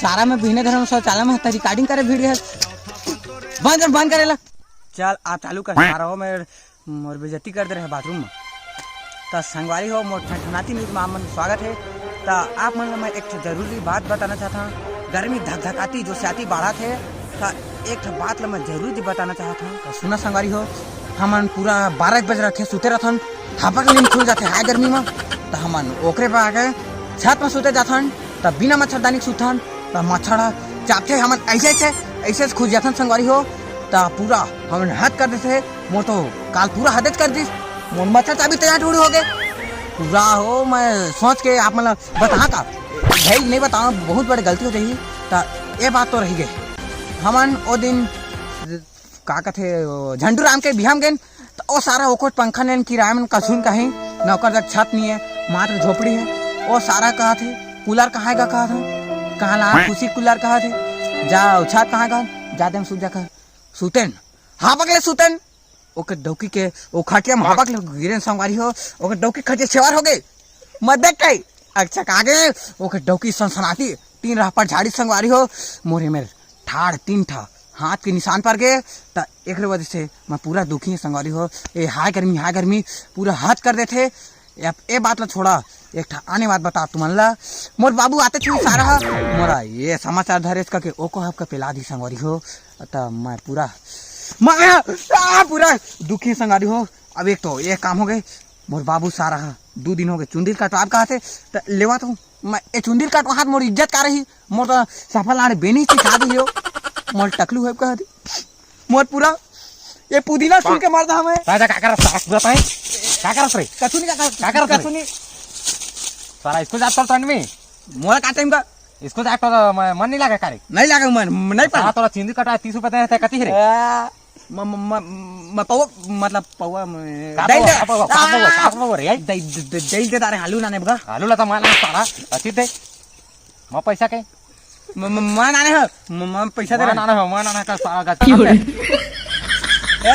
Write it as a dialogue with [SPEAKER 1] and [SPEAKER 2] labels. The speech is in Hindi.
[SPEAKER 1] सारा में बिना धर्म शौचालय में रिकॉर्डिंग करे वीडियो बंद करेला। चल आप चालू कर सारा हो मोर बेइज्जती कर दे रहे बाथरूम में। तो संगवारी हो मोर ठंडनाती न्यूज में आपमन स्वागत है। तो आप मन मैं एक जरूरी बात बताना चाहता हूँ। गर्मी धकधकाती जो स्याती बाढ़ा थे तो एक बात मैं जरूर बताना चाहता हूँ। तो सुना संगवारी हो, हमन पूरा 12 बज रखे सुते रहथन, हापक नींद खुल जाते हाय गर्मी में। तो हमन ओकरे पर आके छत में सुते जाथन, तब बिना मच्छरदानी सुथन तो मच्छर चापते हमन ऐसे खुल जाथन संगवारी हो। तो पूरा हमन हद कर देते मोर तो काल पूरा हद कर दी मोर मच्छर चाबी तैयार टूड़ी हो गए पूरा हो। मैं सोच के आप मतलब बता का भाई नहीं बताऊँ, बहुत बड़ी गलती हो जाएगी। तो ये बात तो रही गई। हमन वो दिन का कहते झंडू राम के बिहाम गए तो वो सारा ओकोट पंखा ने किराए में कसून कहीं नौकर तक छत नहीं है, मात्र झोपड़ी है। वो सारा कहा थे कूलर कहाँ का कहा था, कहाँ ला खुशी कूलर कहा थे, जा छत कहाँ का जाते हम सूझा कर सुतेन हाँ पकले सुतेन ओके डौकी के वो खटिया में हापक गिरे संगवारी हो। ओके डौकी खटिया छेवार हो गई मत देख के अच्छा आगे ओके डौकी सनसनाती 3 राह पर झाड़ी संगवारी हो। मोरे मेरे ठाड़ 3 ठा हाथ के निशान पर गए। तो एक वजह से मैं पूरा दुखी है संगवारी हो। ये हाय गर्मी पूरा हाथ कर देते। ये बात ला छोड़ा एक ठा आने बात बता तुमन ला। मोर बाबू आते थे सारा मोरा ये समाचार धरेस करके ओको आपका पिला दी संगवारी हो। तो मैं पूरा दुखी संगवारी हो। अब एक तो ये काम हो गए, मोर बाबू सारा 2 दिन हो गए चुंदिल कटवाब कहा थे तो लेवा तो मैं ये चुंदिल कटवा हाथ मोर इज्जत का रही। मोर तो सफल आने बेनी सिखा दी हो मोर टकलू है कहा दी मोर पूरा ये पुदीना सुन के मारदा हमें
[SPEAKER 2] राजा का कर बताए का कर रे
[SPEAKER 1] कछुनी
[SPEAKER 2] सारा इसको जात कर में
[SPEAKER 1] मोर का टाइम का
[SPEAKER 2] इसको जात कर मन नहीं लगा करे
[SPEAKER 1] नहीं लगा मन नहीं पड़ा
[SPEAKER 2] तोरा चिंदी कटा 30 रुपए देते कति रे
[SPEAKER 1] म पौवा मतलब पौवा दई दे तारे आलू नाने बगा
[SPEAKER 2] आलू ला त माला सारा अति दे म पैसा के
[SPEAKER 1] म नाने ह म पैसा दे
[SPEAKER 2] नाना हो म नाना का सारा
[SPEAKER 1] ए